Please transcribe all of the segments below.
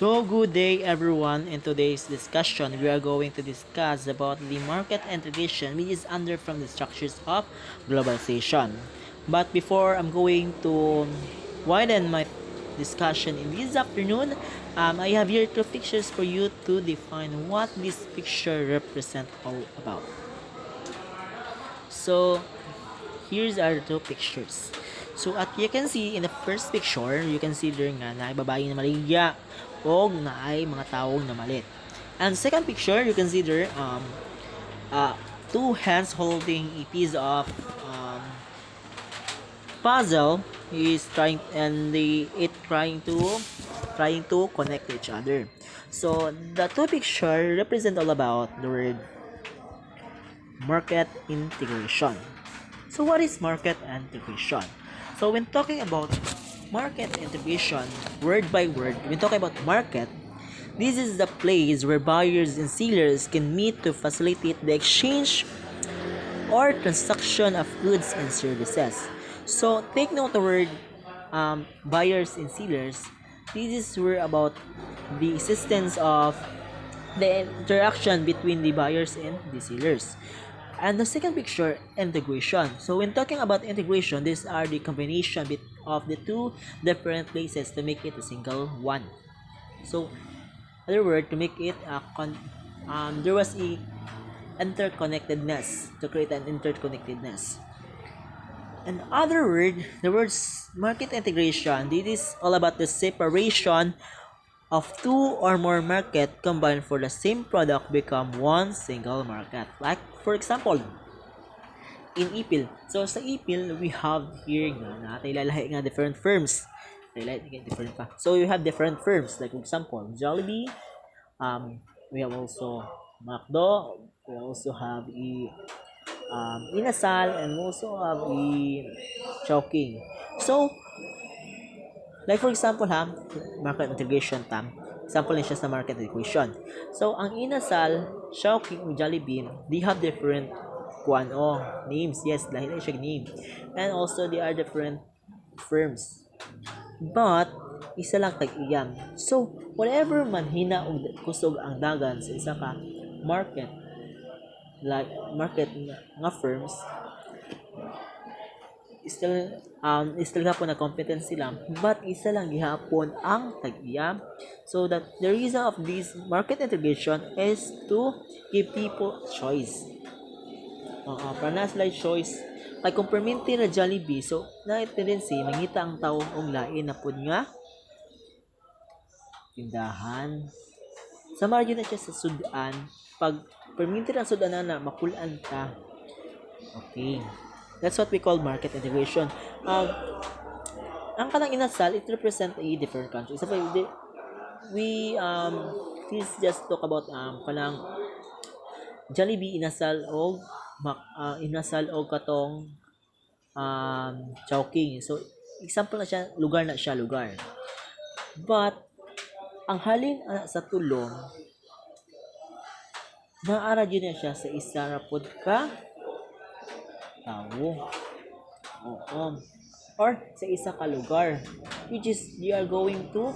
So good day everyone. In today's discussion, we are going to discuss about the market integration which is under from the structures of globalization. But before I'm going to widen my discussion in this afternoon, I have here two pictures for you to define what this picture represent all about. So here's our two pictures. So at you can see in the first picture, you can see there nga na babae na maligya o na ay mga taong na malit. And second picture, you can see there two hands holding a piece of puzzle is trying and it trying to connect each other. So the two picture represent all about the word market integration. So what is market integration? So when talking about market integration, word by word, when talking about market, this is the place where buyers and sellers can meet to facilitate the exchange or transaction of goods and services. So take note the word buyers and sellers. This is where about the existence of the interaction between the buyers and the sellers. And the second picture, integration. So when talking about integration, these are the combination of the two different places to make it a single one. So, other word, to make it there was a interconnectedness, to create an interconnectedness. In other word, the words market integration, this is all about the separation of two or more market combined for the same product become one single market. Like for example, in Ipil. So sa Ipil, we have here nga natay lalahi nga different firms. Different pa. So you have different firms. Like for example, Jollibee, we have also McDo, we also have Inasal, and also have Chowking. So like for example market integration example niya siya sa market integration. So ang Inasal, Chowking, Jollibee, they have different names. Yes, lahi siya name. And also they are different firms. But isa lang tag-iyang. So whatever man hina og kusog ang dagan sa isa ka market, like market nga firms, still gapon na competence sila, but isa lang gihapon ang tag-iya. So that the reason of this market integration is to give people choice. Para na sila choice. Kay kung perminti na Jollibee, so na tendency mangita ang tao og lain na pud nga tindahan. Sama gyud na siya sa sudan. Pag perminti ang sudan na makulan ta. Okay. That's what we call market integration. Ang kanang Inasal, it represent a different country. So we please just talk about kanang Jollibee, Inasal o katong Chowking. So example na siya, lugar. But ang halin sa tulong naara gyud na siya sa isa ra pud ka tawo. Or sa isa ka lugar, which is you are going to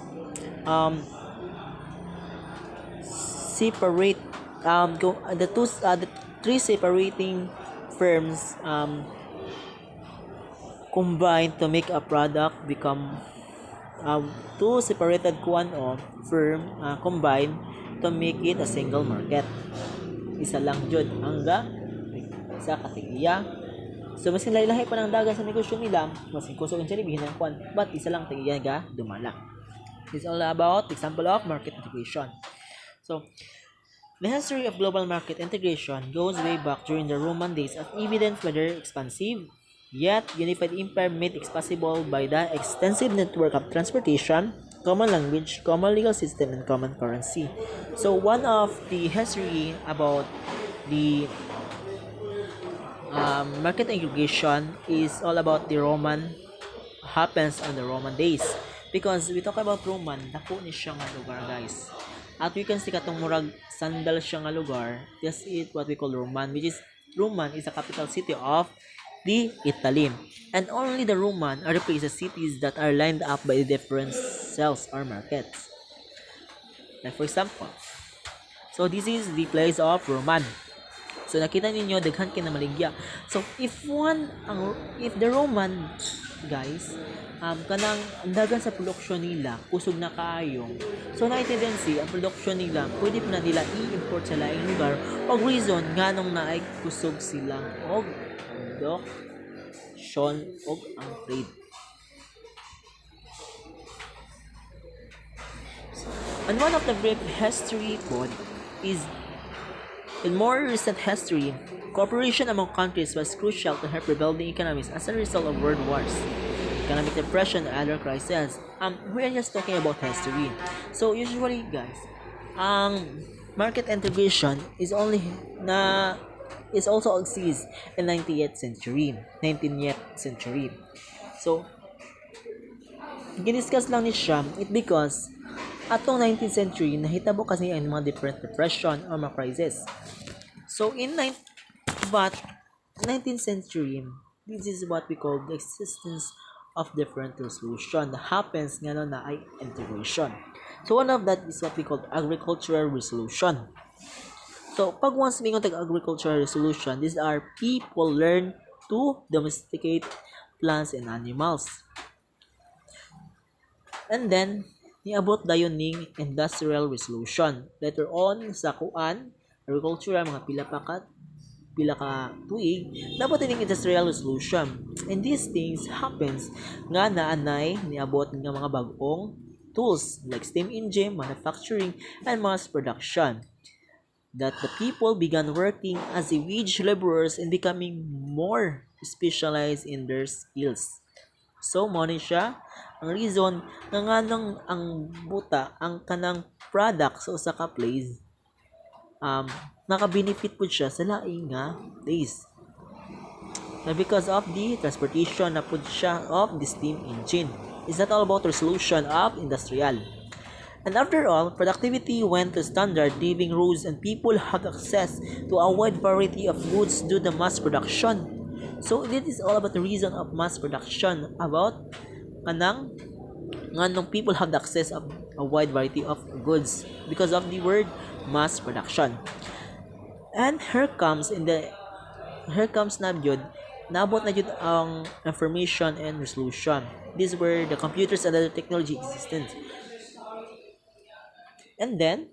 separate the three separating firms combine to make a product become two separated firm combine to make it a single market. Isa lang jud ang isa kategoría. So mas lahi-lahi pa ng dagan sa negosyo nila, mas kusog ang Jollibee ng but isa lang tagiyan ga dumala. It's all about example of market integration. So the history of global market integration goes way back during the Roman days, as evidenced by their expansive yet unified empire made possible by the extensive network of transportation, common language, common legal system, and common currency. So one of the history about the market integration is all about the Roman happens on the Roman days, because we talk about Roman, dako ni siya nga lugar guys, at we can see katong murag sandal siya nga lugar. That's it what we call Roman, which is Roman is the capital city of the Italy, and only the Roman are the places cities that are lined up by different cells or markets. Like for example, so this is the place of Roman. So nakita ninyo daghan kay na maligya. So if the Roman guys kanang ang dagan sa produksyon nila kusog na kaayo. So na tendency ang produksyon nila pwede pa na nila i-import sa laing lugar og reason nganong naay kusog sila og production og ang trade. And one of the brief history pod is in more recent history, cooperation among countries was crucial to help rebuilding economies as a result of world wars, economic depression, and other crises. We are just talking about history. So usually, guys, market integration is also exists in 19th century. So giniscuss lang ni siya it because atong 19th century nahitabo kasi ang mga different depression or mga crisis. So in 19th century, this is what we call the existence of different resolution that happens nga na ay integration. So one of that is what we call agricultural resolution. So pag once may agricultural resolution, these are people learn to domesticate plants and animals. And then niabot dayon ning industrial resolution. Later on sa agricultural mga pila ka tuig dapat ning industrial resolution. And these things happens nga naanay niabot nga mga bag-ong tools like steam engine, manufacturing, and mass production. That the people began working as wage laborers and becoming more specialized in their skills. So mo ni siya ang reason nga nganong ang kanang product sa usa ka place naka-benefit po siya sa laing nga place. Na because of the transportation na po siya of the steam engine. It's not all about resolution of industrial. And after all, productivity went to standard living rules and people had access to a wide variety of goods due to mass production. So this is all about the reason of mass production, about nganong people have the access of a wide variety of goods because of the word mass production. And here comes na jud nabot na jud ang information and resolution. These were the computers and other technology existent. And then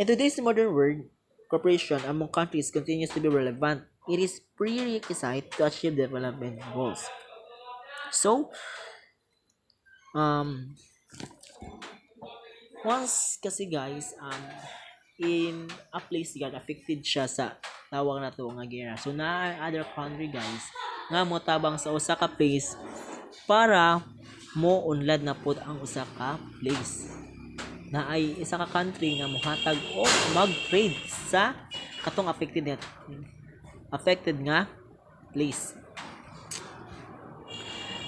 in today's modern world, cooperation among countries continues to be relevant. It is prerequisite to achieve development goals. So, once kasi guys, in a place nga affected siya sa tawag na to nga gera. So, na other country guys, nga mo tabang sa usa ka place para mo unlad na pod ang usa ka place. Na ay isa ka country nga mohatag o mag-trade sa katong affected nga place.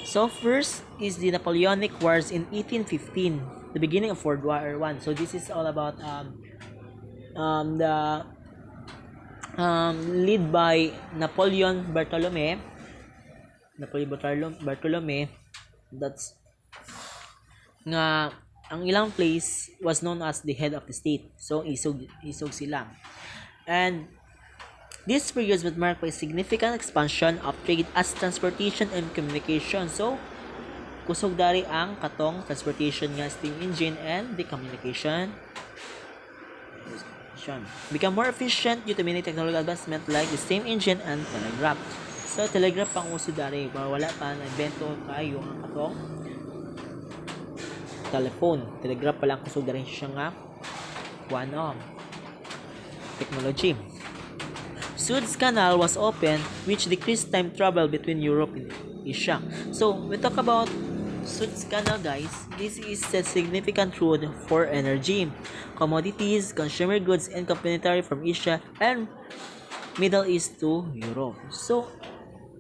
So first is the Napoleonic Wars in 1815, the beginning of World War I. So this is all about the lead by Napoleon Bartolome. That's nga ang ilang place was known as the head of the state. So isog sila. And this period was marked by significant expansion of trade as transportation and communication. So, kusog dari ang katong transportation nga steam engine and the communication become more efficient due to many technological advancements like the steam engine and telegraph. So, telegraph pang uso dari wala pa na invento kayo ang katong telephone. Telegraph pa lang kusog dari siya nga technology. Suez Canal was opened, which decreased time travel between Europe and Asia. So, we talk about Suez Canal, guys. This is a significant route for energy, commodities, consumer goods, and complementary from Asia and Middle East to Europe. So,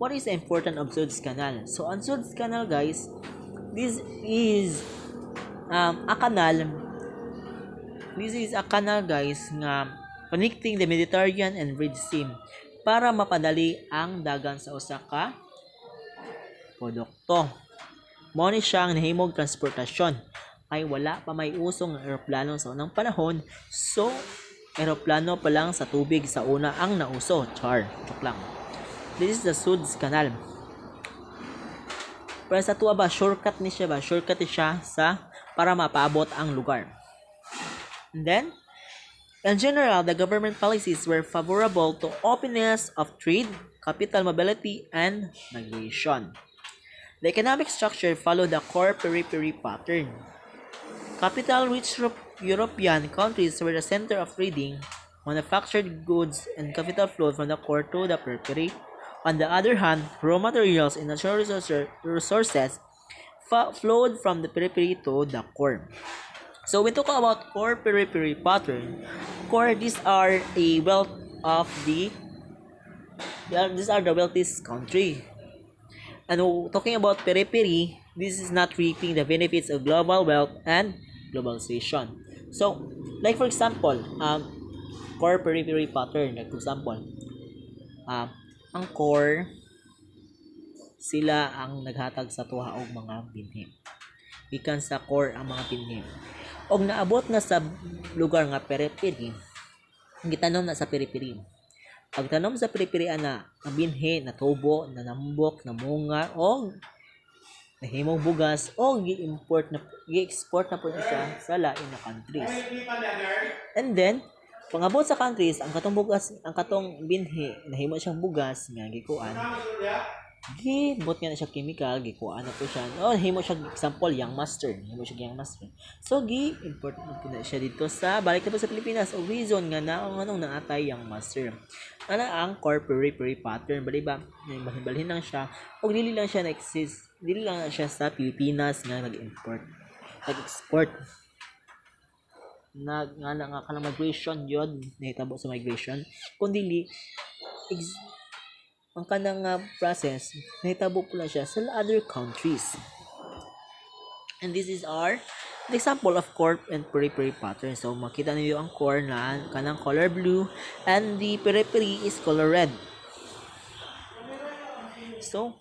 what is the importance of Suez Canal? So, on Suez Canal, guys, this is a canal. This is a canal, guys, nga connecting the Mediterranean and Red Sea para mapadali ang dagan sa usa ka produkto. Mao ni siya ang nahimong transportasyon kay wala pa may usong eroplano sa unang panahon. So, eroplano pa lang sa tubig sa una ang nauso. Char, joke lang. This is the Suez Canal. Pero sa tuwa ba, shortcut ni siya sa para mapaabot ang lugar. And then, in general, the government policies were favorable to openness of trade, capital mobility, and migration. The economic structure followed the core periphery pattern. Capital-rich European countries were the center of trading, manufactured goods, and capital flowed from the core to the periphery. On the other hand, raw materials and natural resources flowed from the periphery to the core. So when talk about core periphery pattern, core, these are the wealthiest country. And talking about periphery, this is not reaping the benefits of global wealth and globalization. So, like for example, core periphery pattern, like for example, ang core, sila ang naghatag sa tuha og mga binhi. Ikan sa core ang mga binhi. Og naabot na sa lugar nga periphery, gitanom na sa periphery. Pagtanom sa periphery ana, ang binhi na tubo, na nambok, na munga, o nahimong bugas, o gi-export na po siya sa lain na countries. And then, pangabot sa countries, ang katong binhi, nahimo siyang bugas, nga gikuan, gibot nga na siya chemical, gikuan na po siya. O, himo siya, example, young master. So, gi-import na siya dito balik na po sa Pilipinas. O, reason nga na, anong naatay young master. Ano ang core periphery pattern? Baliba, balhin lang siya. O, dili lang siya na-exist. Dili lang siya sa Pilipinas nga nag-export. Nga ka ng migration yun, nahitabo sa migration. Kundi ang kanang process, nahitabo po lang siya sa other countries. And this is the example of core and periphery pattern. So, makita niyo ang core na kanang color blue and the periphery is color red. So,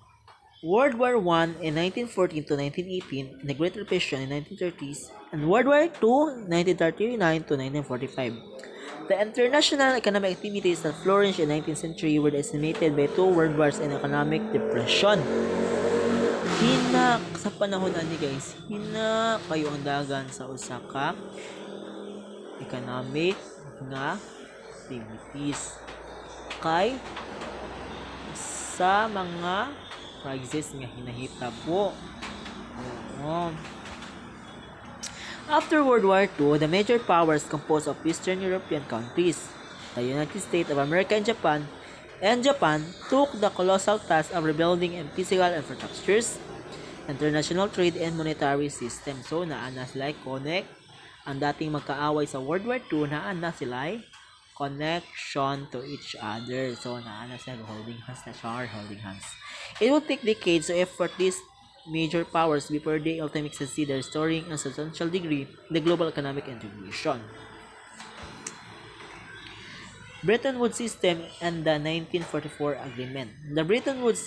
World War I in 1914 to 1918, and the Great Depression in 1930s, and World War II 1939 to 1945. The international economic activities that flourished in the 19th century were decimated by two world wars and economic depression. Sa panahon ani guys, kayo ang dagan sa usa ka economic nga activities kay sa mga crisis nga hinahitabo. After World War II, the major powers composed of Eastern European countries, the United States of America and Japan took the colossal task of rebuilding and physical infrastructures, international trade and monetary system. So, naana sila connect. Ang dating magkaaway sa World War II, naana sila connection to each other. So, naana sila holding hands. It will take decades of effort these major powers before they ultimately succeed in restoring a substantial degree the global economic integration. Bretton Woods System and the 1944 Agreement. The Bretton Woods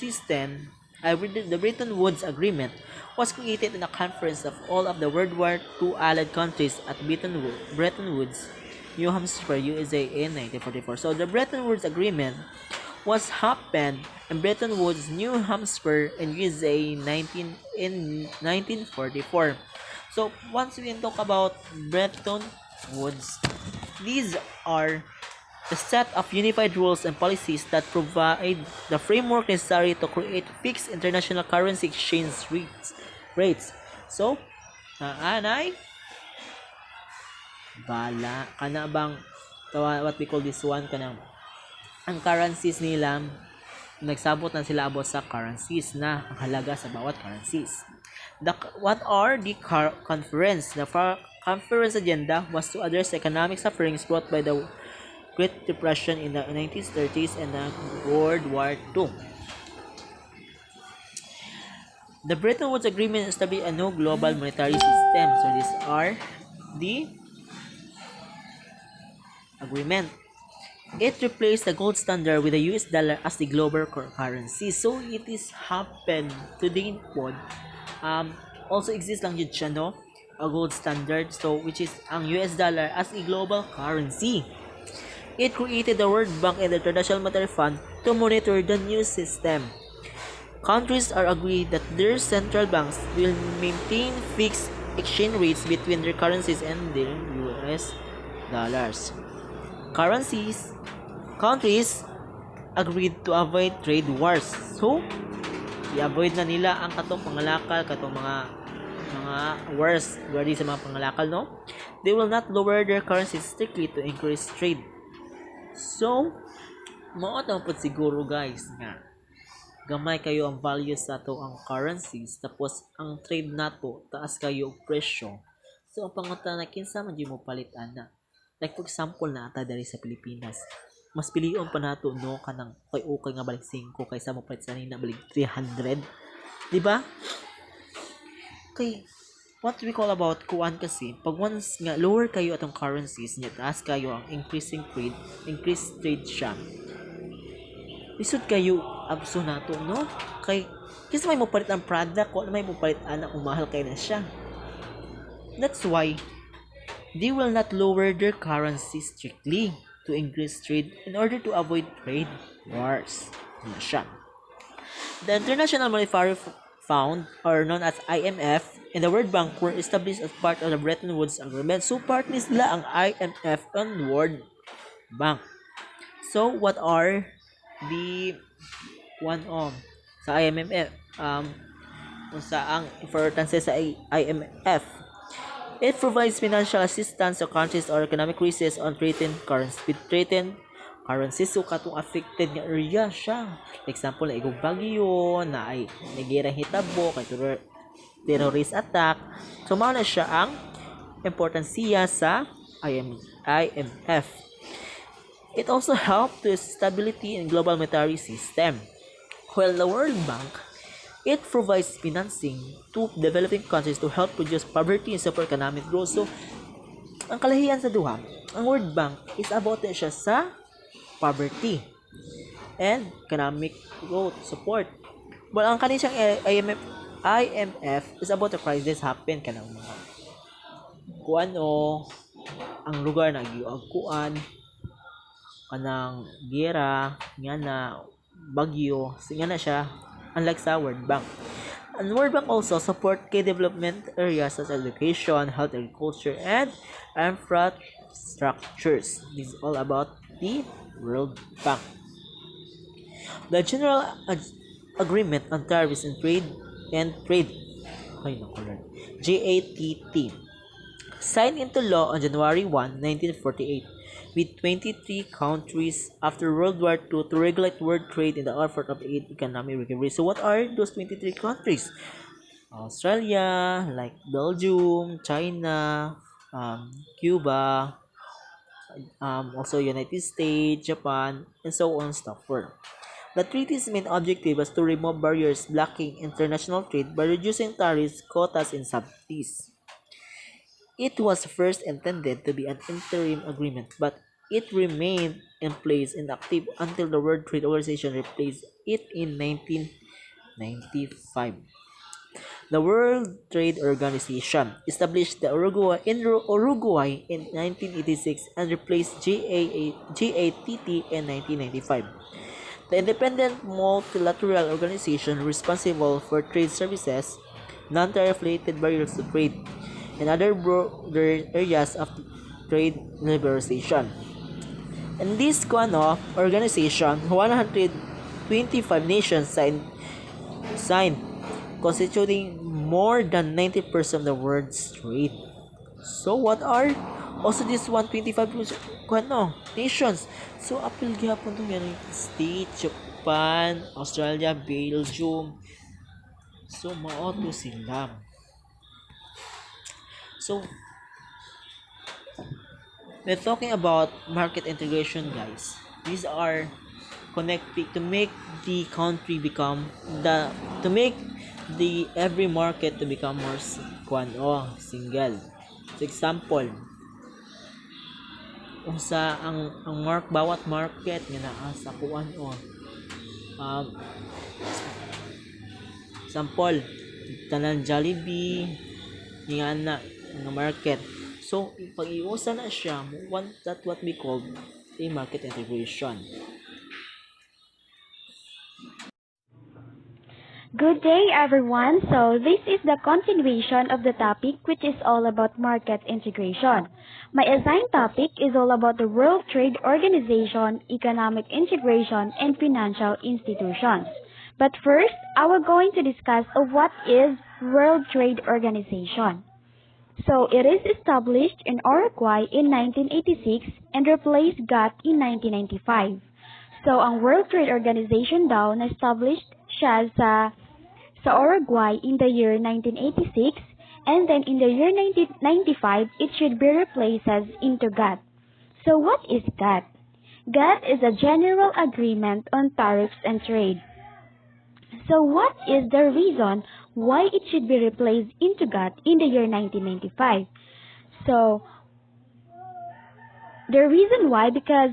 Agreement was created in a conference of all of the World War II allied countries at Bretton Woods, New Hampshire, USA in 1944. So the Bretton Woods Agreement was happened in Bretton Woods, New Hampshire in USA in 1944. So once we talk about Bretton Woods, these are a set of unified rules and policies that provide the framework necessary to create fixed international currency exchange rates. So, anay bala kana bang what we call this one kanang ang currencies nila, nagsabot na sila about sa currencies na ang halaga sa bawat currencies. What are the conference? The conference agenda was to address economic sufferings brought by the Great Depression in the 1930s and the World War II. The Bretton Woods Agreement established a new global monetary system. So these are the agreement. It replaced the gold standard with the US dollar as the global currency. So it is happened today pod. Also exist lang yun siya, no? a gold standard, so which is ang US dollar as a global currency. It created the World Bank and the International Monetary Fund to monitor the new system. Countries are agreed that their central banks will maintain fixed exchange rates between their currencies and their US dollars. Currencies Countries agreed to avoid trade wars. So, i-avoid na nila ang katong pangalakal, katong mga wars ready sa mga pangalakal, no? They will not lower their currencies strictly to increase trade. So, mao ta pud siguro guys nga gamay kayo ang value sa ato ang currencies tapos ang trade nato taas kayo og presyo. So, ang pangutana kinsa man gyud mo palit ana? Like for example na ata diri sa Pilipinas. Mas pilion pa nato no kanang okay nga balik 5 kaysa mo palit sa nina balik 300. Di ba? Okay, what we call about kuan kasi pag once nga lower kayo atong currencies nya taas kayo ang increased trade siya. Isod kayo abso nato no kay kasi may mo palit ang product ko may mo palit ana kung mahal kay na siya. That's why they will not lower their currency strictly to increase trade in order to avoid trade wars. Ano siya? The International Monetary Fund, or known as IMF, and the World Bank were established as part of the Bretton Woods Agreement. So, partners nila ang IMF and World Bank. So, what are the one of sa IMF? Sa ang importance sa IMF? It provides financial assistance to countries or economic crisis on threatened currencies. So, katong affected nga area siya. Example, na igong bagyo, na ay nagirang hitabo, kay terrorist attack. So, mao na siya ang importansya sa IMF. It also helped to stability in global monetary system. While the World Bank, it provides financing to developing countries to help reduce poverty and support economic growth. So, ang kalahian sa duha, ang World Bank is about siya sa poverty and economic growth support. Well, ang kanisang IMF is about the crisis happen kanang mga kuano ang lugar na giagkuan kanang gera nga na bagyo nga na siya. Unlike sa World Bank. And World Bank also support key development areas such as education, health, agriculture, and infrastructures. This is all about the World Bank. The General Agreement on Tariffs and Trade GATT, signed into law on January 1, 1948, with 23 countries after World War II to regulate world trade in the effort of aid economic recovery. So what are those 23 countries? Australia, like Belgium, China, Cuba, also United States, Japan, and so on and so forth. The treaty's main objective was to remove barriers blocking international trade by reducing tariffs, quotas, and subsidies. It was first intended to be an interim agreement, but it remained in place and active until the World Trade Organization replaced it in 1995. The World Trade Organization established the Uruguay in 1986 and replaced GATT in 1995. The independent multilateral organization responsible for trade services, non-tariff related barriers to trade, and other broader areas of trade liberalization. In this organization, 125 nations signed, constituting more than 90% of the world's trade. So what are also these 125 nations? So apil gyapon tong United States, Japan, Australia, Belgium. So mao to sila. So, we're talking about market integration, guys. These are connecting to make the country become to make the every market to become more single. For example, unsa ang bawat market nga naa sa example, tanan Jollibee nga na ng market. So, pag-iusa na siya, that what we call a market integration. Good day, everyone. So, this is the continuation of the topic, which is all about market integration. My assigned topic is all about the World Trade Organization, economic integration, and financial institutions. But first, I will going to discuss of what is World Trade Organization. So, it is established in Uruguay in 1986 and replaced GATT in 1995. So, ang World Trade Organization daw na-established siya sa Uruguay in the year 1986, and then in the year 1995, it should be replaced as into GATT. So what is GATT? GATT is a general agreement on tariffs and trade. So what is the reason why it should be replaced into GATT in the year 1995? So the reason why, because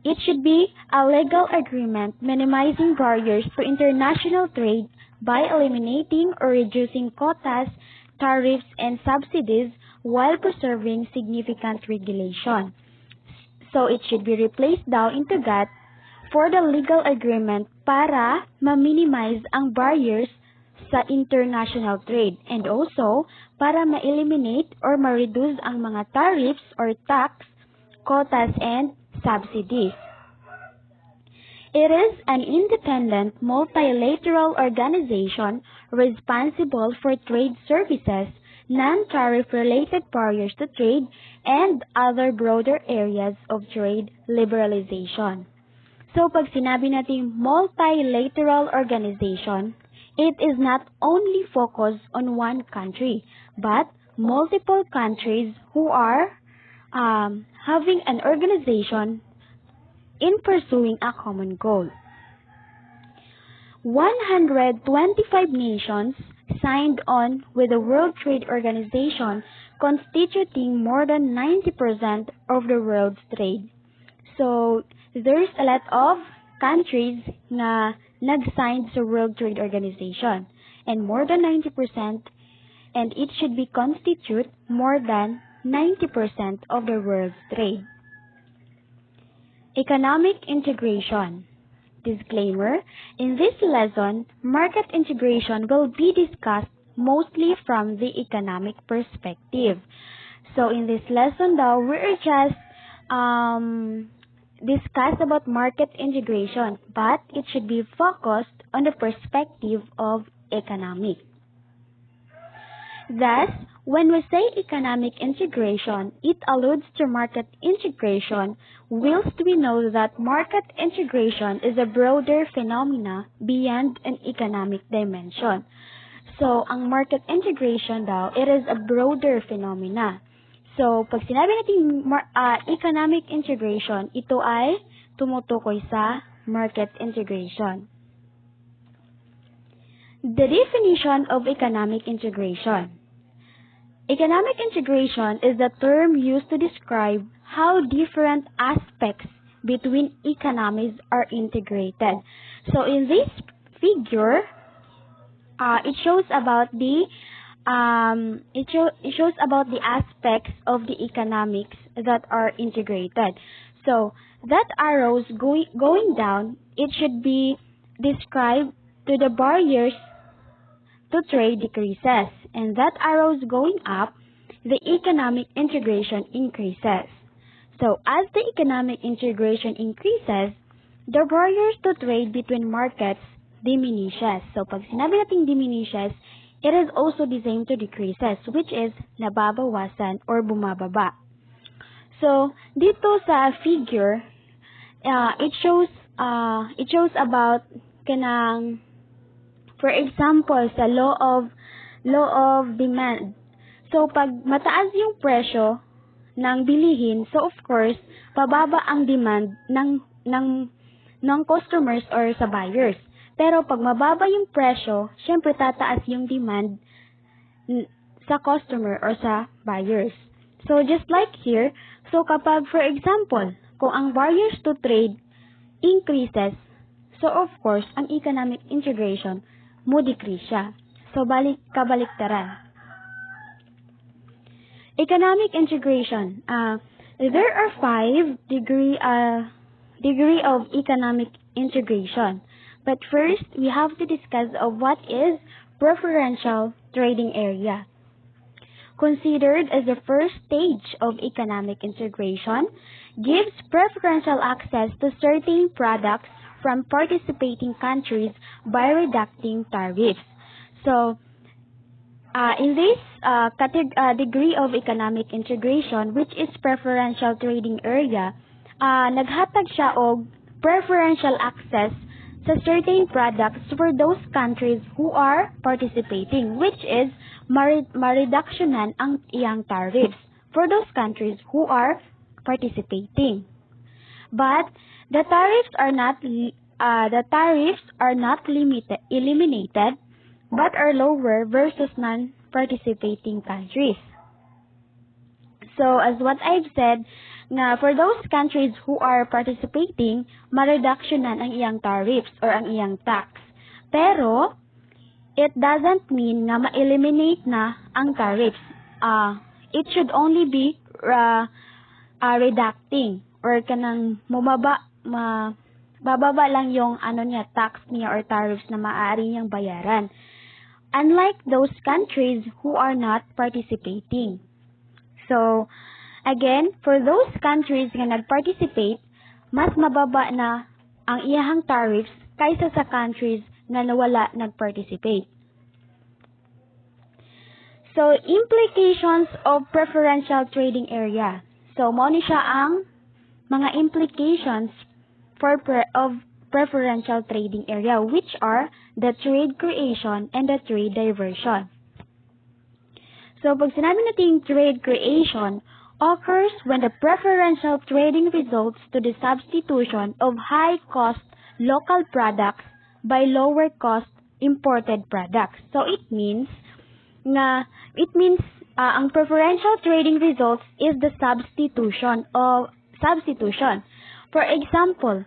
it should be a legal agreement minimizing barriers to international trade by eliminating or reducing quotas, tariffs, and subsidies while preserving significant regulation. So it should be replaced daw into GATT for the legal agreement para ma-minimize ang barriers sa international trade and also para ma-eliminate or ma-reduce ang mga tariffs or tax, quotas, and subsidies. It is an independent multilateral organization responsible for trade services, non-tariff related barriers to trade, and other broader areas of trade liberalization. So pag sinabi natin multilateral organization, it is not only focused on one country, but multiple countries who are having an organization in pursuing a common goal. 125 nations signed on with the World Trade Organization, constituting more than 90% of the world's trade. So, there's a lot of countries na nag-sign sa World Trade Organization, and more than 90%, and it should be constitute more than 90% of the world's trade. Economic integration. Disclaimer, in this lesson, market integration will be discussed mostly from the economic perspective. So in this lesson though, we're just discuss about market integration, but it should be focused on the perspective of economic. Thus, when we say economic integration, it alludes to market integration, whilst we know that market integration is a broader phenomena beyond an economic dimension. So, ang market integration daw, it is a broader phenomena. So, pag sinabi natin economic integration, ito ay tumutukoy sa market integration. The definition of economic integration. Economic integration is the term used to describe how different aspects between economies are integrated. So in this figure, it shows about the aspects of the economics that are integrated. So that arrows going down, it should be described to the barriers to trade decreases, and that arrows going up, the economic integration increases. So as the economic integration increases, the barriers to trade between markets diminishes. So pag sinabi natin diminishes, it is also the same to decreases, which is nababawasan or bumababa. So dito sa figure, it shows about kanang, for example, sa law of demand. So, pag mataas yung presyo ng bilihin, so of course, pababa ang demand ng customers or sa buyers. Pero pag mababa yung presyo, syempre tataas yung demand sa customer or sa buyers. So, just like here, so kapag, for example, kung ang barriers to trade increases, so of course, ang economic integration mo decrease siya. So, kabaliktaran. Economic integration. There are five degree of economic integration. But first, we have to discuss of what is preferential trading area. Considered as the first stage of economic integration, gives preferential access to certain products from participating countries by reducing tariffs. So, in this degree of economic integration, which is preferential trading area, naghatag siya og preferential access sa certain products for those countries who are participating, which is mareduksyonan ang iyang tariffs for those countries who are participating. But the tariffs are not eliminated, but are lower versus non-participating countries. So, as what I've said, nga for those countries who are participating, mareduksyonan ang iyang tariffs or ang iyang tax. Pero, it doesn't mean nga ma-eliminate na ang tariffs. It should only be reducting or kanang bababa lang yung tax niya or tariffs na maaari niyang bayaran. Unlike those countries who are not participating. So, again, for those countries nga nag-participate, mas mababa na ang iyahang tariffs kaysa sa countries na nawala nag-participate. So, implications of preferential trading area. So, mao ni siya ang mga implications of preferential trading area, which are the trade creation and the trade diversion. So, pag sinabi natin trade creation, occurs when the preferential trading results to the substitution of high-cost local products by lower-cost imported products. So, it means ang preferential trading results is the substitution. For example,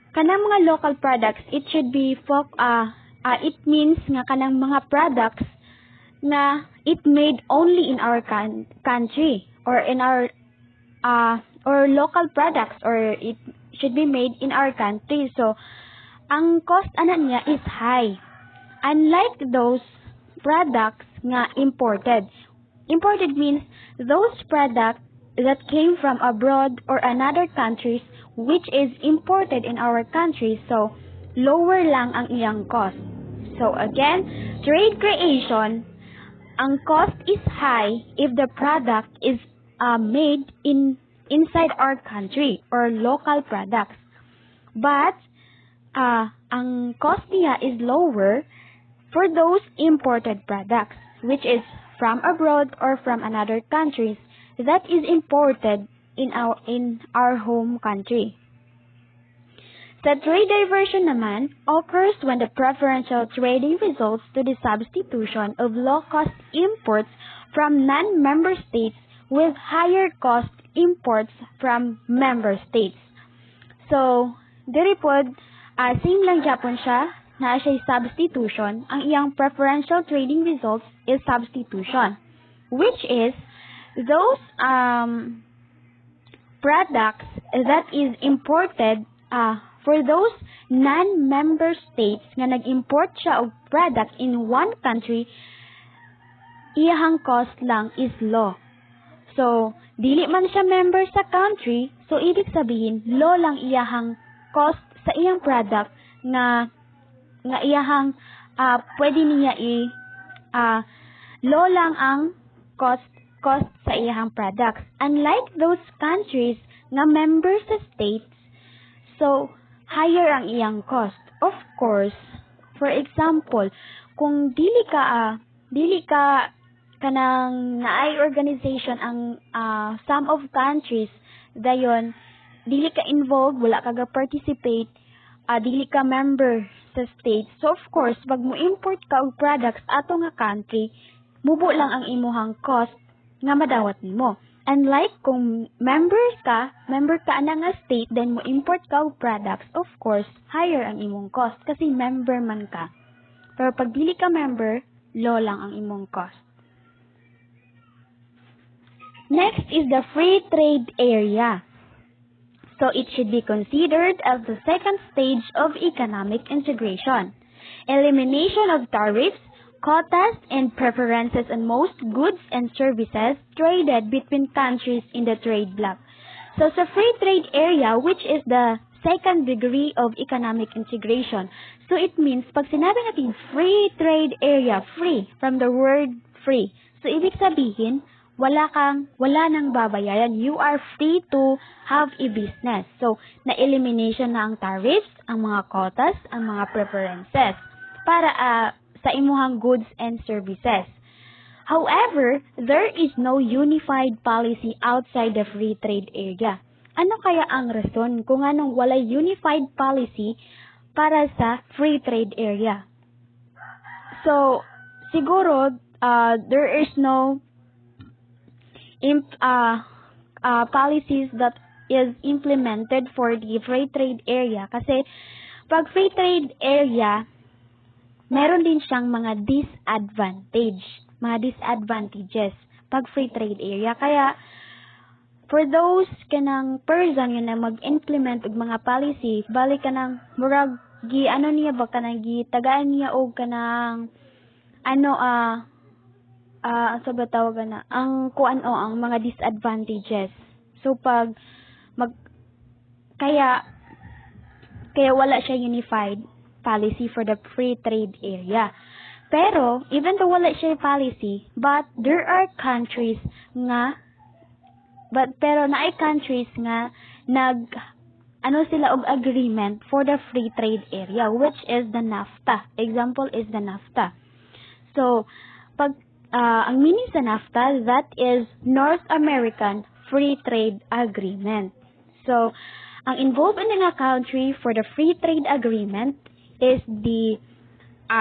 kanang mga local products, it means nga kanang mga products na it made only in our country or in our or local products, or it should be made in our country. So, ang cost niya is high. Unlike those products nga imported. Imported means those products that came from abroad or another countries which is imported in our country. So, lower lang ang iyang cost. So, again, trade creation, ang cost is high if the product is made inside our country or local products. But, ang cost niya is lower for those imported products, which is from abroad or from another countries that is imported in our home country. The trade diversion naman occurs when the preferential trading results to the substitution of low-cost imports from non-member states with higher-cost imports from member states. So, diri pod, same lang Japon siya, na siya substitution. Ang iyang preferential trading results is substitution, which is those products that is imported for those non-member states nga nag-import siya og product in one country, iyahang cost lang is low. So, dili man siya member sa country, so ibig sabihin, low lang iyahang cost sa iyang product nga iyahang pwede niya low lang ang cost sa iyahang products. Unlike those countries nga member sa states, so higher ang iyang cost. Of course, for example, kung dili ka kanang naay organization ang some of countries dayon dili ka involved, wala ka ga-participate, dili ka member sa states. So of course, pag mo import ka og products ato nga country, mubo lang ang imuhang cost nga madawat nimo. Unlike kung member ka ana nga state, then mo import ka og products, of course, higher ang imong cost kasi member man ka. Pero pag dili ka member, low lang ang imong cost. Next is the free trade area. So it should be considered as the second stage of economic integration. Elimination of tariffs, quotas, and preferences on most goods and services traded between countries in the trade bloc. So sa free trade area, which is the second degree of economic integration. So it means, pag sinabi natin free trade area, free, from the word free. So ibig sabihin, wala nang babayaran. You are free to have a business. So, na-elimination na ang tariffs, ang mga quotas, ang mga preferences para sa imuhang goods and services. However, there is no unified policy outside the free trade area. Ano kaya ang rason kung anong wala unified policy para sa free trade area? So, siguro, there is no policies that is implemented for the free trade area kasi pag free trade area meron din siyang mga disadvantages pag free trade area. Kaya for those kanang person nga mag-implement og mga policy, balik kanang murag tagaan niya og kanang sa tawag na ang ang mga disadvantages. So pag kaya wala siya unified policy for the free trade area. Pero even though wala siya policy, but there are countries nga sila og agreement for the free trade area, which is the NAFTA. Example is the NAFTA. So pag ang meaning sa NAFTA, that is North American Free Trade Agreement. So, ang involved in the country for the free trade agreement is the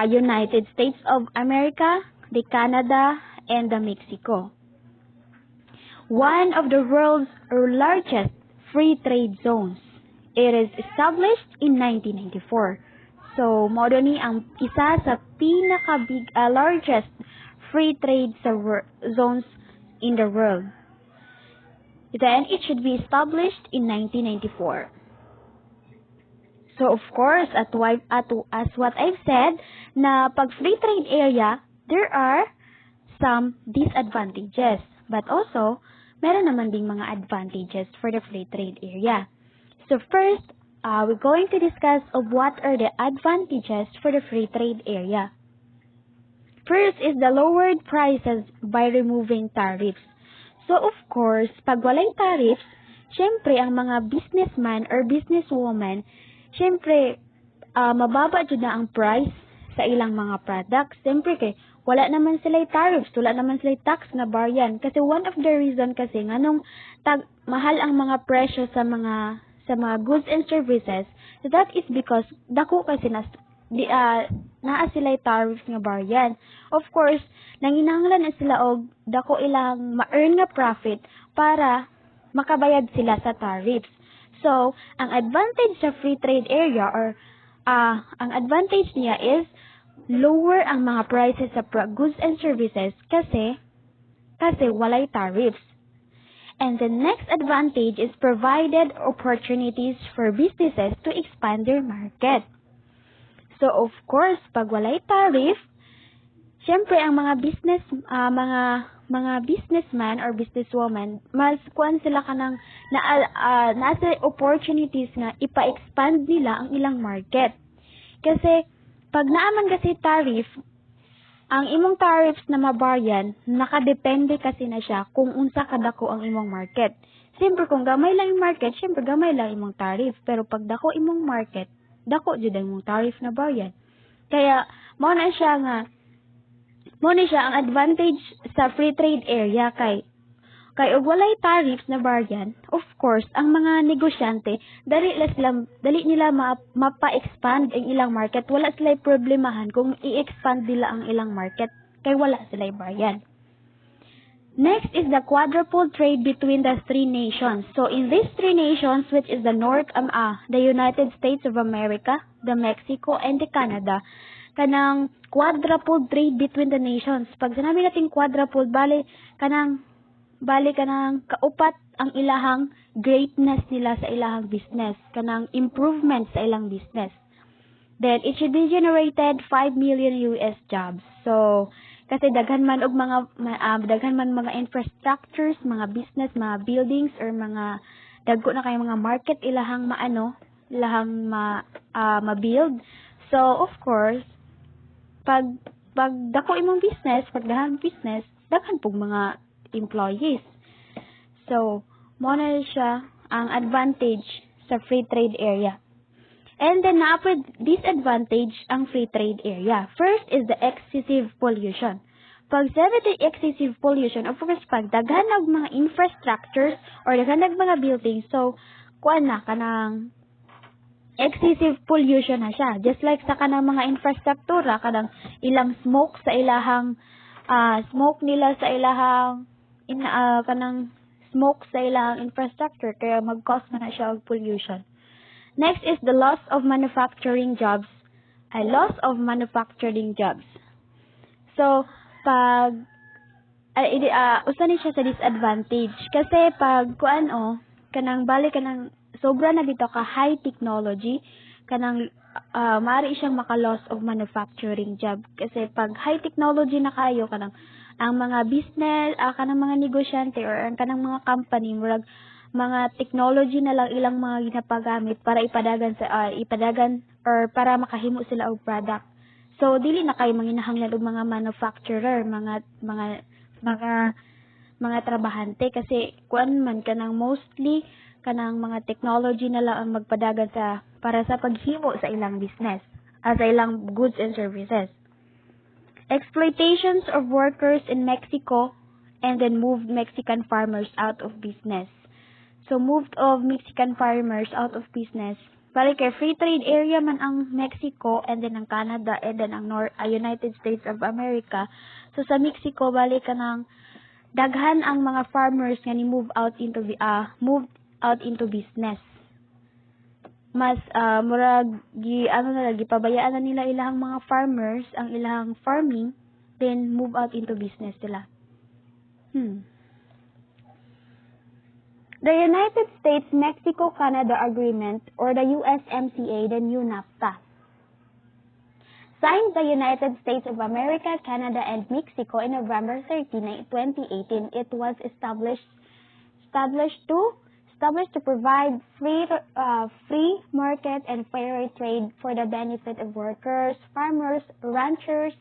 United States of America, the Canada, and the Mexico. One of the world's largest free trade zones. It is established in 1994. So, modo ni ang isa sa largest free trade zones in the world. Then, it should be established in 1994. So, of course, as what I've said, na pag free trade area, there are some disadvantages. But also, meron naman ding mga advantages for the free trade area. So, first, we're going to discuss of what are the advantages for the free trade area. First is the lowered prices by removing tariffs. So, of course, pag walay tariffs, syempre, ang mga businessman or businesswoman, syempre, mababa dyan na ang price sa ilang mga products. Syempre, wala naman sila tariffs, wala naman sila tax na baryan. Kasi one of the reason kasi, nganong mahal ang mga presyo sa mga goods and services, so that is because dako kasi naa sila tariffs nga baryan. Of course, nanginahanglan na sila og dako ilang ma-earn nga profit para makabayad sila sa tariffs. So, ang advantage sa free trade area or ang advantage niya is lower ang mga prices sa goods and services kasi walay tariffs. And the next advantage is provided opportunities for businesses to expand their market. So, of course, pag walay tariff, syempre ang mga businessman or businesswoman, mas kuan sila kanang nasa opportunities nga ipa-expand nila ang ilang market. Kasi pag naaman kasi tariff, ang imong tariffs na mabaryan, nakadepende kasi na siya kung unsa kadako ang imong market. Siyempre kung gamay lang yung market, siyempre gamay lang imong tariff. Pero pag dako imong market, dako jud ang imong tariff na baryan. Kaya mao na siya ang advantage sa free trade area kay og walay tariffs na baryan, of course, ang mga negosyante dali nila mapa-expand ang ilang market. Wala sila problemahan kung i-expand nila ang ilang market kay wala sila baryan. Next is the quadruple trade between the three nations. So in these three nations, which is the the United States of America, the Mexico, and the Canada, kanang quadruple trade between the nations. Pag sinabi natin quadruple, bali kanang bali kanang kaupat ang ilahang greatness nila sa ilahang business, kanang improvement sa ilang business. Then it should be generated 5 million US jobs. So kasi daghan man og daghan man mga infrastructures, mga business, mga buildings or mga dagko na kay mga market ilahang ma-build. So of course, pag dako imong business, pag daghan pug mga employees. So mo na siya ang advantage sa free trade area. And then naapod disadvantage ang free trade area. First is the excessive pollution. Pag sabi excessive pollution, of course, pag daghan og mga infrastructures or daghan og mga buildings, so kuan na kanang excessive pollution na siya. Just like sa kanang mga infrastruktura, kanang ilang smoke sa ilahang smoke nila sa ilahang kanang smoke sa ilahang infrastructure kaya mag-cause na siya og pollution. Next is the loss of manufacturing jobs. So, pag usa ni siya sa disadvantage kasi pag kanang sobra na dito ka high technology, kanang maaari siyang maka-loss of manufacturing job kasi pag high technology na kayo kanang ang mga business, kanang mga negosyante or ang kanang mga company murag mga technology na lang ilang mga ginapagamit para ipadagan or para makahimo sila og product. So dili na kayo manginahanglan og mga manufacturer, mga trabahante kasi kuan man kanang mostly kanang mga technology na lang ang magpadagan para sa paghimo sa ilang business, sa ilang goods and services. Exploitations of workers in Mexico and then moved Mexican farmers out of business. So, moved of Mexican farmers out of business. Bali kay free trade area man ang Mexico and then ang Canada and then ang United States of America. So, sa Mexico, bali ka ng daghan ang mga farmers nga ni moved out into business. Mas murag gipabayaan na nila ilang mga farmers ang ilang farming then move out into business sila. The United States-Mexico-Canada Agreement or the USMCA, the new NAFTA. Signed by United States of America, Canada, and Mexico in November 13, 2018, it was established to provide free market and fair trade for the benefit of workers, farmers, ranchers,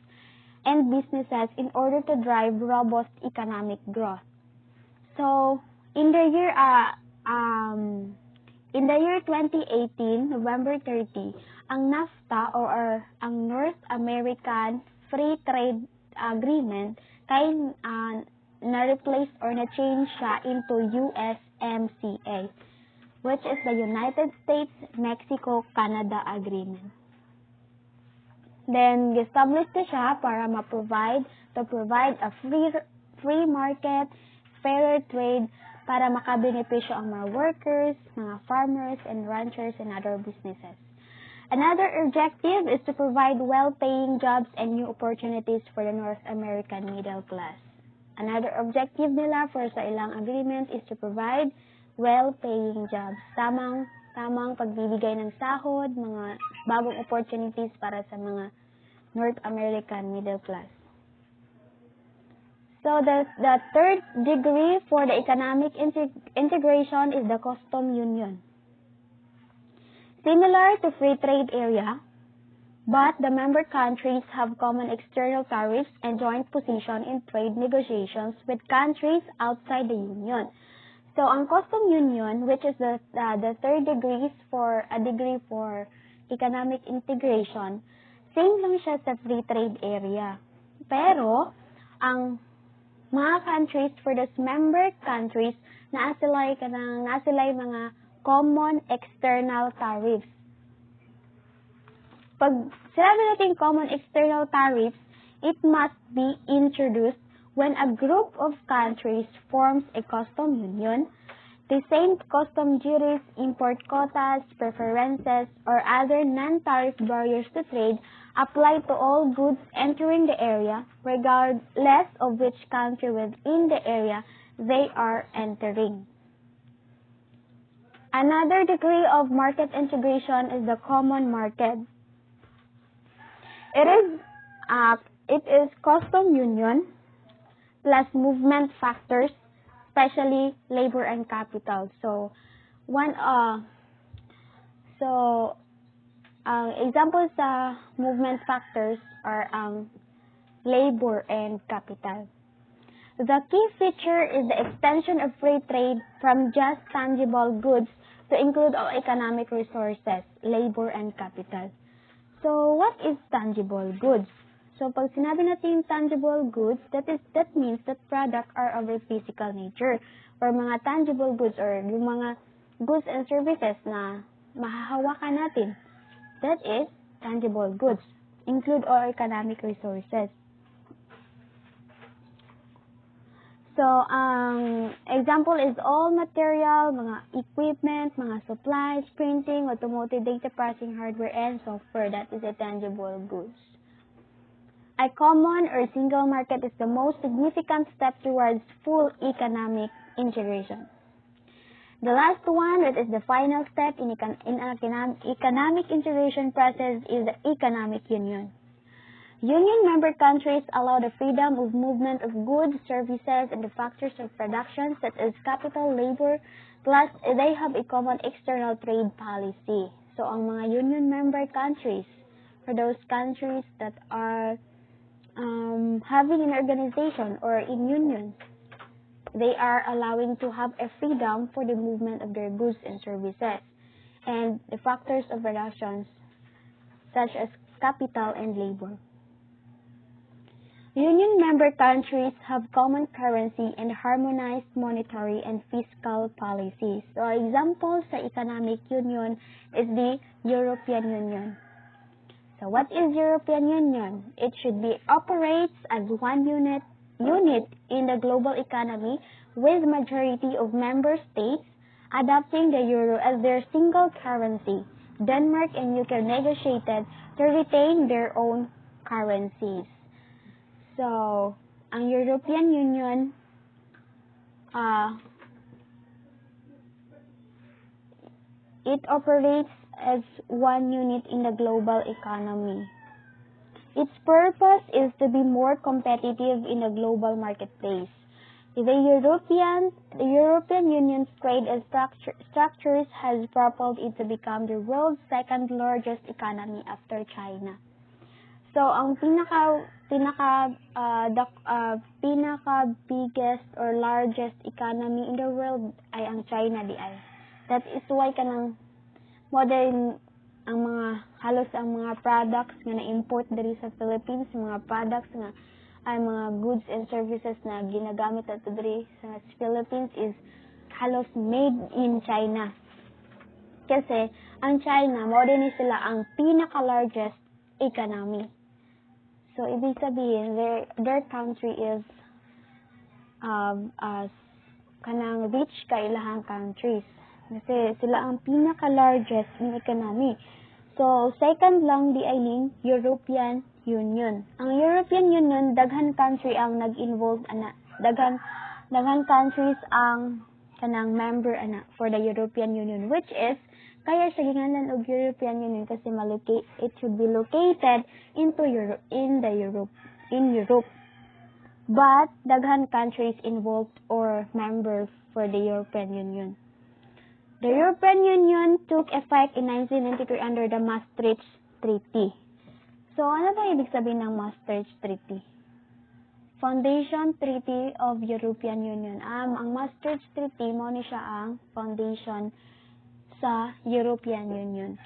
and businesses in order to drive robust economic growth. So, in the year 2018, November 30, ang NAFTA or ang North American Free Trade Agreement kay na-replace or na-change siya into USMCA, which is the United States-Mexico-Canada Agreement. Then, established siya para provide a free market, fair trade, para makabenepisyo ang mga workers, mga farmers, and ranchers, and other businesses. Another objective is to provide well-paying jobs and new opportunities for the North American middle class. Another objective nila for sa ilang agreement is to provide well-paying jobs. Tamang pagbibigay ng sahod, mga bagong opportunities para sa mga North American middle class. So the third degree for the economic integration is the custom union. Similar to free trade area, but the member countries have common external tariffs and joint position in trade negotiations with countries outside the union. So ang custom union, which is the third degree for economic integration, same lang siya sa free trade area. Pero ang mga countries, for the member countries, naa sila mga common external tariffs. Pag sinabi natin common external tariffs, it must be introduced when a group of countries forms a custom union. The same custom duties, import quotas, preferences, or other non-tariff barriers to trade apply to all goods entering the area, regardless of which country within the area they are entering. Another degree of market integration is the common market. It is custom union plus movement factors, especially labor and capital. So examples sa movement factors are labor and capital. The key feature is the extension of free trade from just tangible goods to include all economic resources, labor and capital. So, what is tangible goods? So, pag sinabi natin tangible goods, that means that products are of a physical nature, or mga tangible goods, or yung mga goods and services na mahahawakan natin. That is tangible goods. Include all economic resources. So, example is all material, mga equipment, mga supplies, printing, automotive, data processing, hardware, and software. That is a tangible goods. A common or single market is the most significant step towards full economic integration. The last one, that is the final step in economic integration process, is the economic union. Union member countries allow the freedom of movement of goods, services, and the factors of production such as capital, labor, plus they have a common external trade policy. So, ang mga union member countries, for those countries that are having an organization or in unions, they are allowing to have a freedom for the movement of their goods and services, and the factors of production such as capital and labor. Union member countries have common currency and harmonized monetary and fiscal policies. So, example sa economic union is the European Union. So, what is European Union? It should be operates as one unit in the global economy with majority of member states adopting the euro as their single currency. Denmark and UK negotiated to retain their own currencies. So, ang European Union, it operates as one unit in the global economy. Its purpose is to be more competitive in the global marketplace. The European Union's trade and structures has propelled it to become the world's second largest economy after China. So, ang pinaka biggest or largest economy in the world ay ang China di ay. That is why kanang modern ang mga products nga na-import diri sa Philippines, mga products nga ay mga goods and services na ginagamit ato diri sa Philippines is halos made in China. Kasi ang China, modern sila ang pinaka-largest economy. So, ibig sabihin, their country is kanang rich ka ilahang countries. Kasi sila ang pinaka-largest in economy. So, second lang di ay ning European Union. Ang European Union, daghan country ang nag-involve ana. Daghan countries ang kanang member ana for the European Union, which is kaya siya gingalan og European Union kasi it should be located in Europe. But daghan countries involved or members for the European Union. The European Union took effect in 1993 under the Maastricht Treaty. So, ano ba ibig sabihin ng Maastricht Treaty? Foundation Treaty of European Union. Ang Maastricht Treaty mo ni siya ang foundation sa European Union.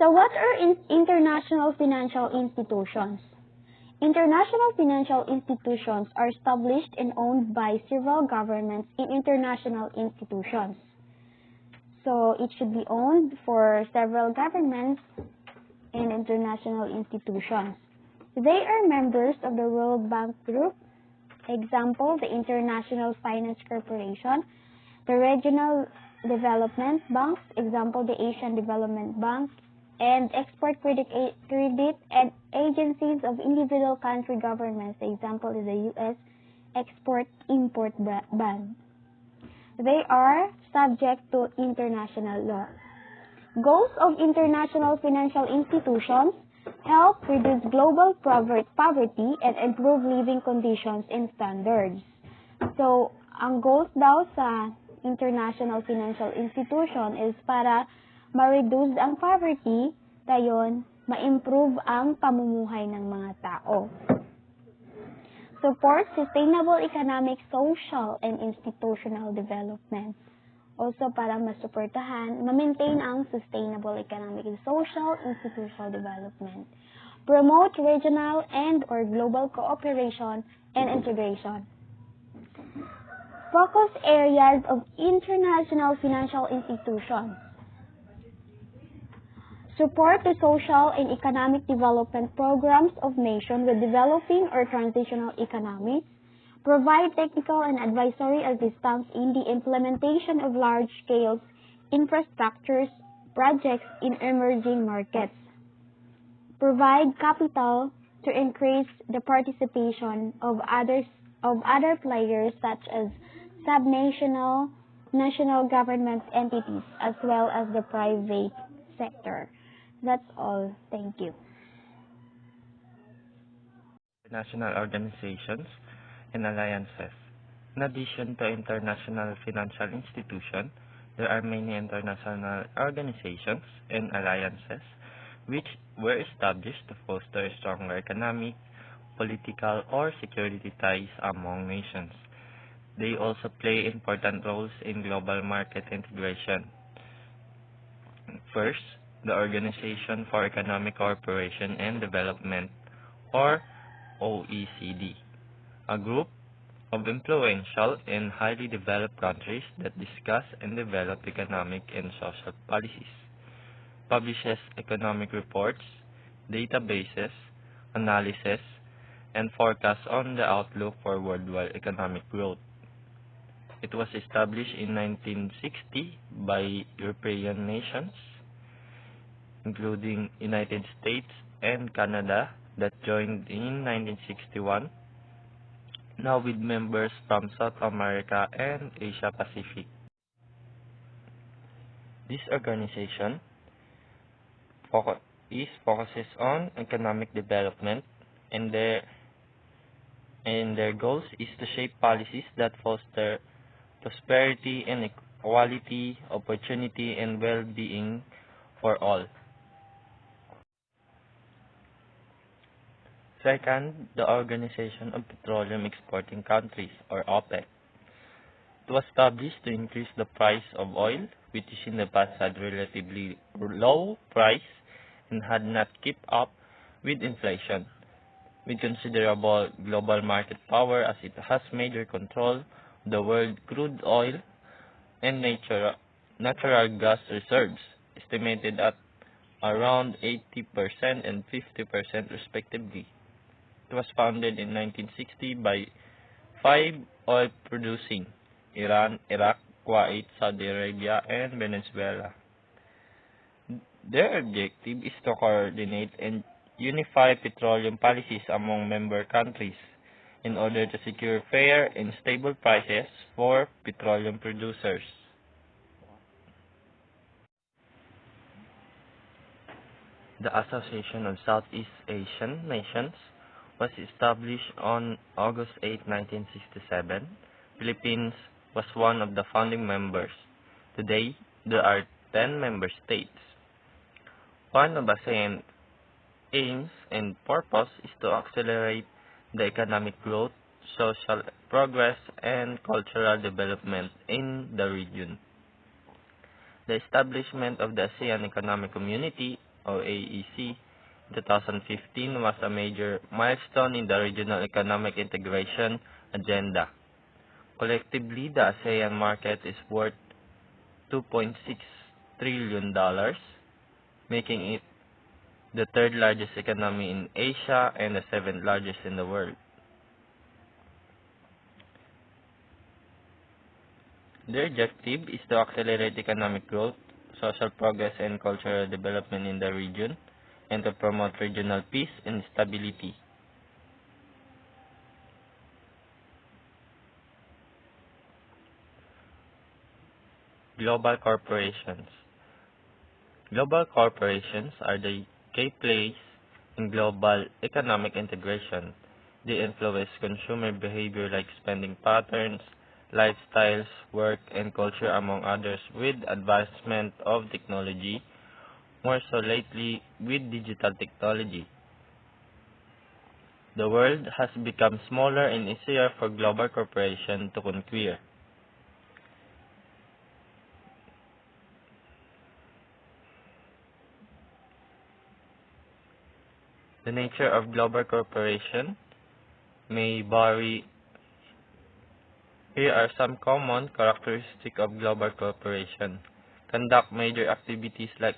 So, what are international financial institutions? International financial institutions are established and owned by several governments in international institutions. So, it should be owned for several governments and international institutions. They are members of the World Bank Group. Example, the International Finance Corporation, the Regional Development Banks, example, the Asian Development Bank, and export credit and agencies of individual country governments, example is the U.S. export-import ban. They are subject to international law. Goals of international financial institutions: help reduce global poverty and improve living conditions and standards. So, ang goals daw sa international financial institution is para ma-reduce ang poverty, dayon ma-improve ang pamumuhay ng mga tao. Support sustainable economic, social, and institutional development. Also, para masuportahan, ma-maintain ang sustainable economic and social institutional development. Promote regional and or global cooperation and integration. Focus areas of international financial institutions. Support the social and economic development programs of nations with developing or transitional economies. Provide technical and advisory assistance in the implementation of large-scale infrastructures projects in emerging markets. Provide capital to increase the participation of other players such as subnational, national government entities, as well as the private sector. That's all. Thank you. National organizations and alliances. In addition to international financial institutions, there are many international organizations and alliances which were established to foster stronger economic, political, or security ties among nations. They also play important roles in global market integration. First, the Organization for Economic Cooperation and Development, or OECD, a group of influential and highly developed countries that discuss and develop economic and social policies, publishes economic reports, databases, analysis, and forecasts on the outlook for worldwide economic growth. It was established in 1960 by European nations, including United States and Canada, that joined in 1961, now with members from South America and Asia Pacific. This organization focuses on economic development, and their goals is to shape policies that foster prosperity and equality, opportunity, and well-being for all. Second, the Organization of Petroleum Exporting Countries, or OPEC. It was established to increase the price of oil, which in the past had relatively low price and had not kept up with inflation. With considerable global market power, as it has major control of the world crude oil and natural gas reserves, estimated at around 80% and 50% respectively. It was founded in 1960 by 5 oil-producing: Iran, Iraq, Kuwait, Saudi Arabia, and Venezuela. Their objective is to coordinate and unify petroleum policies among member countries in order to secure fair and stable prices for petroleum producers. The Association of Southeast Asian Nations was established on August 8, 1967. Philippines was one of the founding members. Today, there are 10 member states. One of ASEAN's aims and purpose is to accelerate the economic growth, social progress, and cultural development in the region. The establishment of the ASEAN Economic Community, or AEC, in 2015 was a major milestone in the regional economic integration agenda. Collectively, the ASEAN market is worth $2.6 trillion, making it the third largest economy in Asia and the seventh largest in the world. Their objective is to accelerate economic growth, social progress, and cultural development in the region, and to promote regional peace and stability. Global corporations. Global corporations are the key players in global economic integration. They influence consumer behavior like spending patterns, lifestyles, work, and culture, among others, with advancement of technology, more so lately with digital technology. The world has become smaller and easier for global corporations to conquer. The nature of global corporation may vary. Here are some common characteristics of global corporation. Conduct major activities like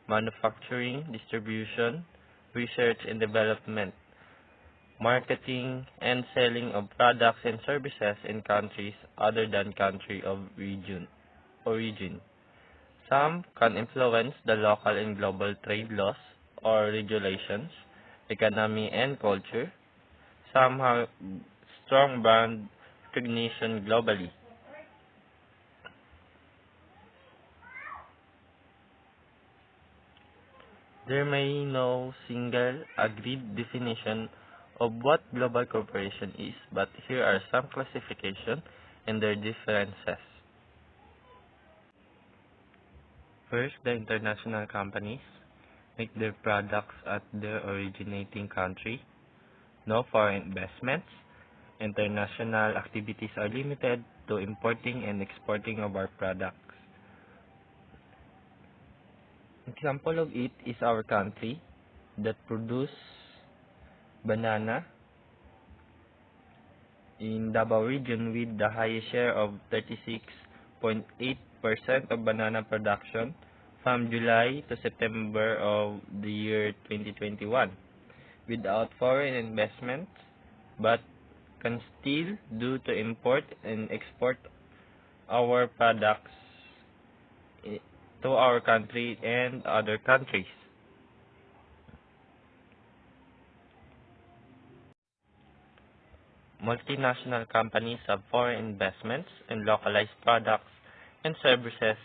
manufacturing, distribution, research and development, marketing, and selling of products and services in countries other than country of origin. Some can influence the local and global trade laws or regulations, economy and culture. Some have strong brand recognition globally. There may no single agreed definition of what global corporation is, but here are some classifications and their differences. First, the international companies make their products at their originating country. No foreign investments. International activities are limited to importing and exporting of our products. Example of it is our country that produce banana in Davao region with the highest share of 36.8% of banana production from July to September of the year 2021 without foreign investments, but can still do to import and export our products to our country and other countries. Multinational companies have foreign investments and localized products and services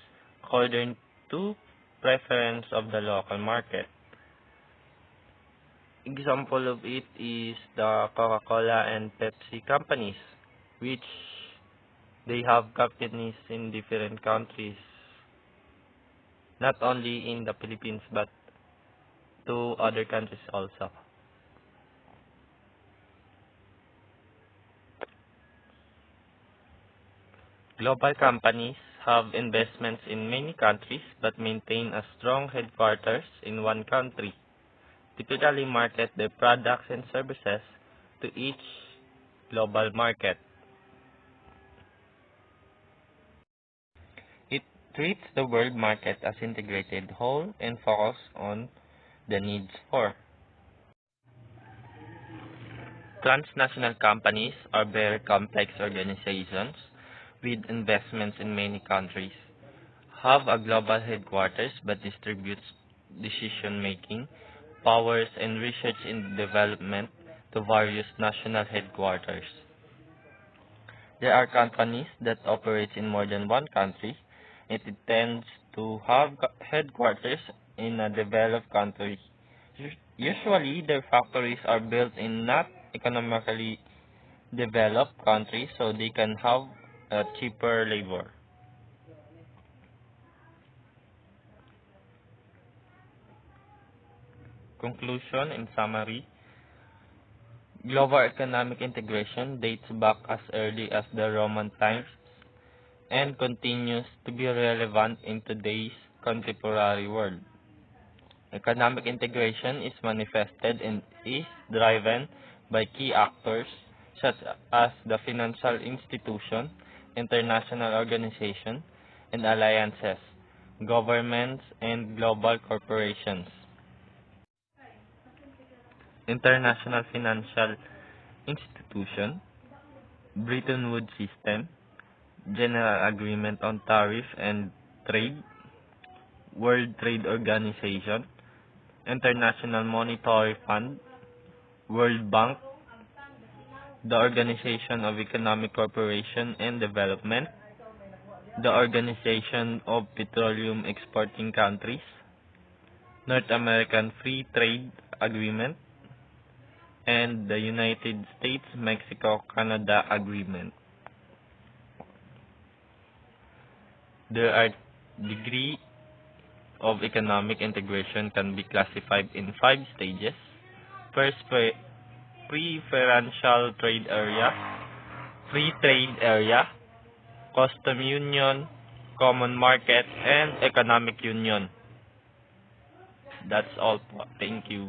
according to preference of the local market. Example of it is the Coca-Cola and Pepsi companies, which they have companies in different countries, not only in the Philippines but to other countries also. Global companies have investments in many countries but maintain a strong headquarters in one country. Typically market their products and services to each global market. It treats the world market as integrated whole and focus on the needs for. Transnational companies are very complex organizations with investments in many countries, have a global headquarters but distributes decision-making, powers, and research and development to various national headquarters. There are companies that operate in more than one country, and it tends to have headquarters in a developed country. Usually, their factories are built in not economically developed countries so they can have a cheaper labor. Conclusion and summary. Global economic integration dates back as early as the Roman times and continues to be relevant in today's contemporary world. Economic integration is manifested and is driven by key actors such as the financial institution, international organizations and alliances, governments, and global corporations. International financial institution, Bretton Woods system, General Agreement on Tariff and Trade, World Trade Organization, International Monetary Fund, World Bank, the Organization of Economic Cooperation and Development, the Organization of Petroleum Exporting Countries, North American Free Trade Agreement, and the United States-Mexico-Canada Agreement. There are degree of economic integration can be classified in 5 stages. First, preferential trade area, free trade area, custom union, common market, and economic union. That's all po. Thank you.